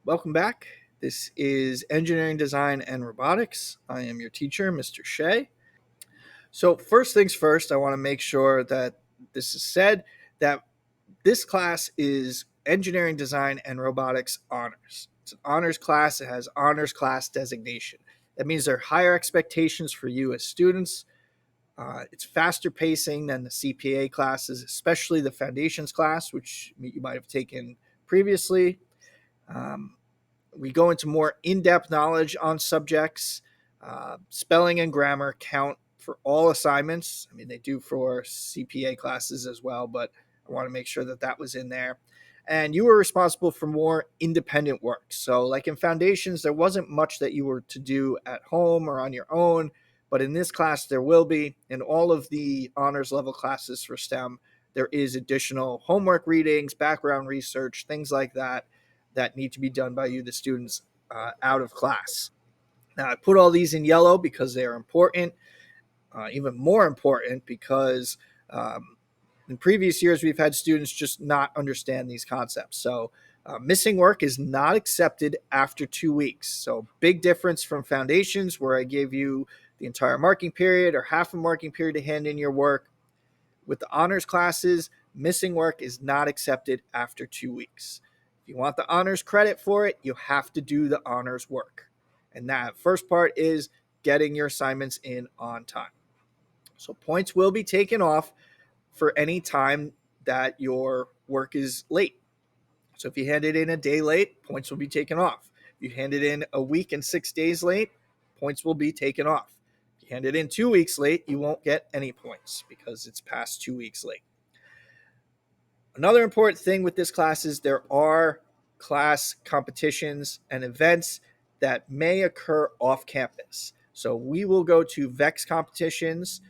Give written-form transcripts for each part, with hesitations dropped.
Welcome back. This is Engineering Design and Robotics. I am your teacher, Mr. Shea. So, first things first, I want to make sure that this is said that this class is Engineering Design and Robotics Honors. It's an honors class, it has honors class designation. That means there are higher expectations for you as students. It's faster pacing than the CPA classes, especially the foundations class, which you might have taken previously. Um, we go into more in-depth knowledge on subjects. Spelling and grammar count for all assignments. I mean, they do for CPA classes as well, but I want to make sure that that was in there. And you were responsible for more independent work. So, like in foundations, there wasn't much that you were to do at home or on your own, but in this class, there will be. In all of the honors level classes for STEM, there is additional homework readings, background research, things like that that need to be done by you, the students, out of class. Now, I put all these in yellow because they are important, even more important because in previous years we've had students just not understand these concepts. So, missing work is not accepted after 2 weeks. So, big difference from foundations where I gave you the entire marking period or half a marking period to hand in your work. With the honors classes, missing work is not accepted after 2 weeks. If you want the honors credit for it, you have to do the honors work. And that first part is getting your assignments in on time. So points will be taken off for any time that your work is late. So if you hand it in a day late, points will be taken off. If you hand it in a week and 6 days late, points will be taken off. If you hand it in 2 weeks late, you won't get any points because it's past 2 weeks late. Another important thing with this class is there are class competitions and events that may occur off campus. So we will go to VEX competitions.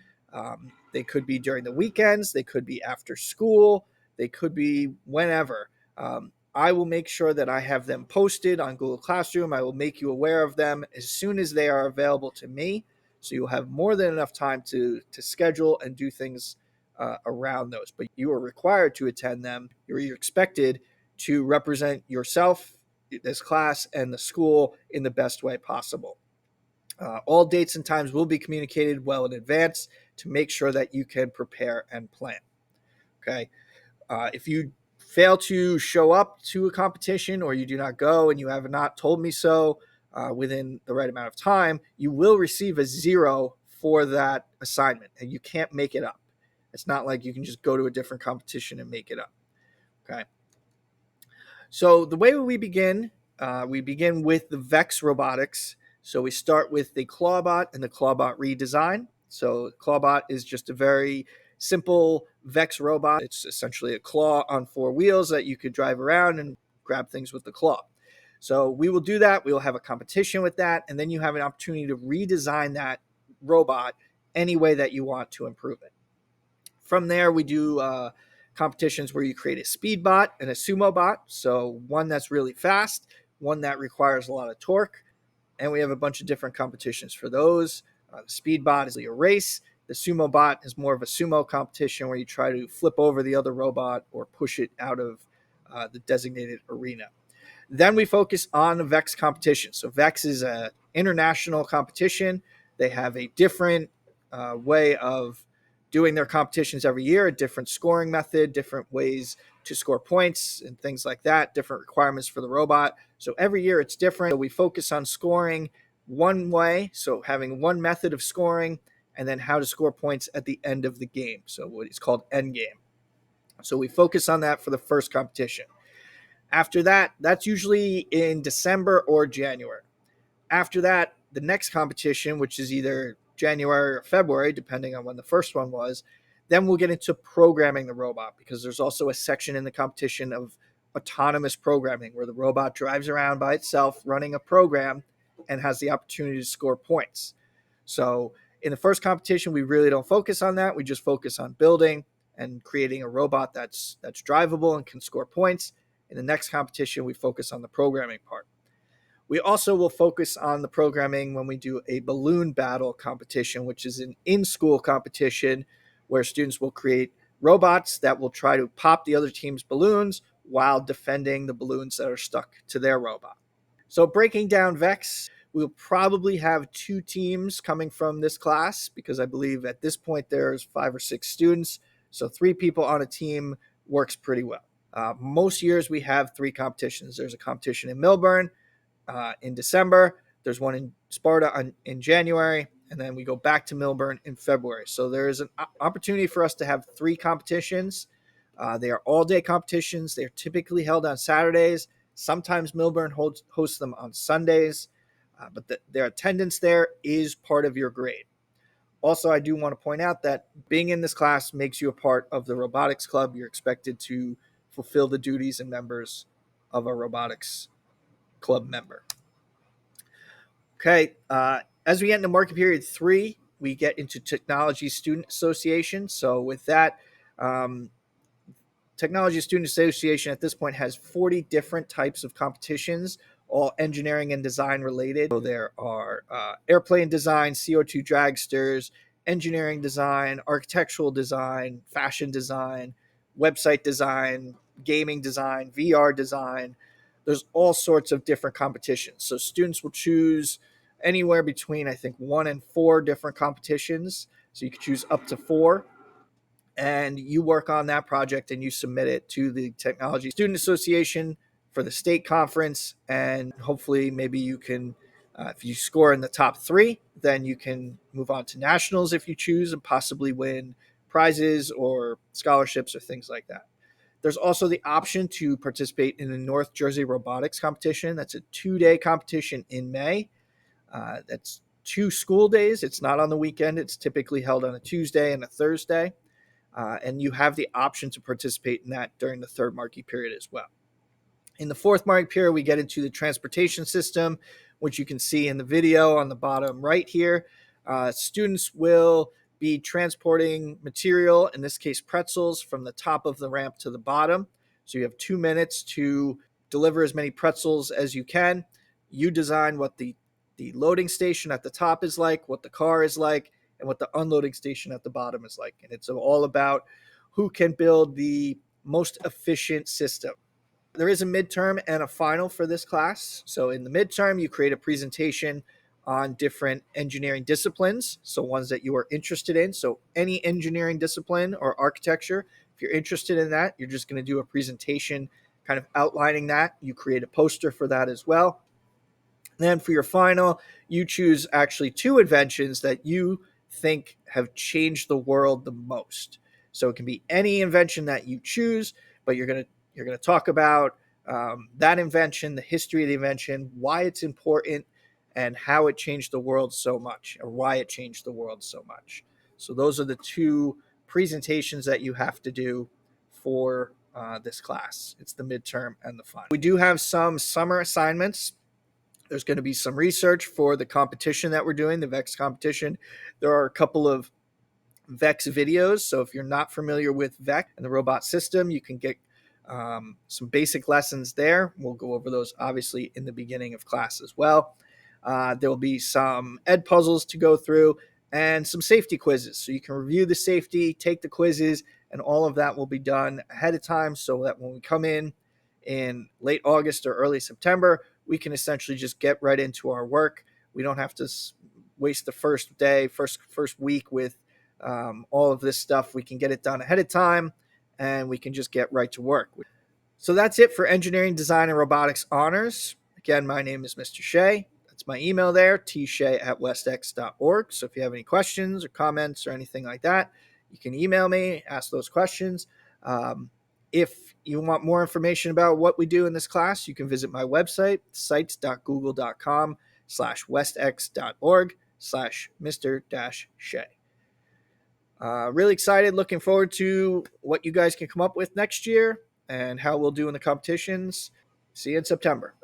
They could be during the weekends, they could be after school, they could be whenever. I will make sure that I have them posted on Google Classroom. I will make you aware of them as soon as they are available to me. So you'll have more than enough time to schedule and do things around those. But you are required to attend them. You're expected to represent yourself, this class, and the school in the best way possible. All dates and times will be communicated well in advance to make sure that you can prepare and plan. Okay. If you fail to show up to a competition or you do not go and you have not told me so within the right amount of time, you will receive a 0 for that assignment and you can't make it up. It's not like you can just go to a different competition and make it up. Okay. So the way we begin with the VEX Robotics. So we start with the Clawbot and the Clawbot redesign. So Clawbot is just a very simple VEX robot. It's essentially a claw on 4 wheels that you could drive around and grab things with the claw. So we will do that. We will have a competition with that. And then you have an opportunity to redesign that robot any way that you want to improve it. From there, we do competitions where you create a speed bot and a sumo bot. So one that's really fast, one that requires a lot of torque. And we have a bunch of different competitions for those. The speed bot is a race. The sumo bot is more of a sumo competition where you try to flip over the other robot or push it out of the designated arena. Then we focus on the VEX competition. So VEX is an international competition. They have a different way of doing their competitions every year, a different scoring method, different ways to score points and things like that, different requirements for the robot. So every year it's different. So we focus on scoring one way, so having one method of scoring, and then how to score points at the end of the game. So what is called end game. So we focus on that for the first competition. After that, that's usually in December or January. After that, the next competition, which is either January or February, depending on when the first one was, then we'll get into programming the robot because there's also a section in the competition of autonomous programming where the robot drives around by itself running a program and has the opportunity to score points. So in the first competition, we really don't focus on that. We just focus on building and creating a robot that's drivable and can score points. In the next competition, we focus on the programming part. We also will focus on the programming when we do a balloon battle competition, which is an in-school competition where students will create robots that will try to pop the other team's balloons while defending the balloons that are stuck to their robot. So breaking down Vex, we'll probably have 2 teams coming from this class because I believe at this point there's 5 or 6 students. So 3 people on a team works pretty well. Most years we have 3 competitions. There's a competition in Millburn in December. There's one in Sparta in January, and then we go back to Millburn in February. So there is an opportunity for us to have 3 competitions. They are all-day competitions. They are typically held on Saturdays. Sometimes Millburn hosts them on Sundays, but their attendance there is part of your grade. Also, I do want to point out that being in this class makes you a part of the robotics club. You're expected to fulfill the duties and members of a robotics club member. Okay, as we get into market period 3, we get into Technology Student Association. So with that, Technology Student Association at this point has 40 different types of competitions, all engineering and design related. So there are airplane design, CO2 dragsters, engineering design, architectural design, fashion design, website design, gaming design, VR design. There's all sorts of different competitions. So students will choose anywhere between, I think, 1 and 4 different competitions. So you can choose up to 4, and you work on that project and you submit it to the Technology Student Association for the state conference. And hopefully, maybe you can, if you score in the top 3, then you can move on to nationals if you choose and possibly win prizes or scholarships or things like that. There's also the option to participate in the North Jersey Robotics Competition. That's a 2-day competition in May. That's 2 school days. It's not on the weekend. It's typically held on a Tuesday and a Thursday. And you have the option to participate in that during the 3rd marquee period as well. In the 4th marquee period, we get into the transportation system, which you can see in the video on the bottom right here. Students will be transporting material, in this case pretzels, from the top of the ramp to the bottom. So you have 2 minutes to deliver as many pretzels as you can. You design what the loading station at the top is like, what the car is like, and what the unloading station at the bottom is like. And it's all about who can build the most efficient system. There is a midterm and a final for this class. So in the midterm, you create a presentation on different engineering disciplines, so ones that you are interested in. So any engineering discipline or architecture, if you're interested in that, you're just going to do a presentation kind of outlining that. You create a poster for that as well. Then for your final, you choose actually 2 inventions that you think have changed the world the most. So it can be any invention that you choose, but you're gonna talk about that invention, the history of the invention, why it's important, and how it changed the world so much, or why it changed the world so much. So those are the 2 presentations that you have to do for this class. It's the midterm and the final. We do have some summer assignments. There's going to be some research for the competition that we're doing, the VEX competition. There are a couple of VEX videos. So if you're not familiar with VEX and the robot system, you can get some basic lessons there. We'll go over those obviously in the beginning of class as well. There will be some ed puzzles to go through and some safety quizzes. So you can review the safety, take the quizzes, and all of that will be done ahead of time so that when we come in late August or early September, we can essentially just get right into our work. We don't have to waste the first day, first week with all of this stuff. We can get it done ahead of time, and we can just get right to work. So that's it for Engineering, Design, and Robotics Honors. Again, my name is Mr. Shea. That's my email there, tshay@westx.org. So if you have any questions or comments or anything like that, you can email me, ask those questions. If you want more information about what we do in this class, you can visit my website, sites.google.com/westx.org/Mr-Shea. Really excited, looking forward to what you guys can come up with next year and how we'll do in the competitions. See you in September.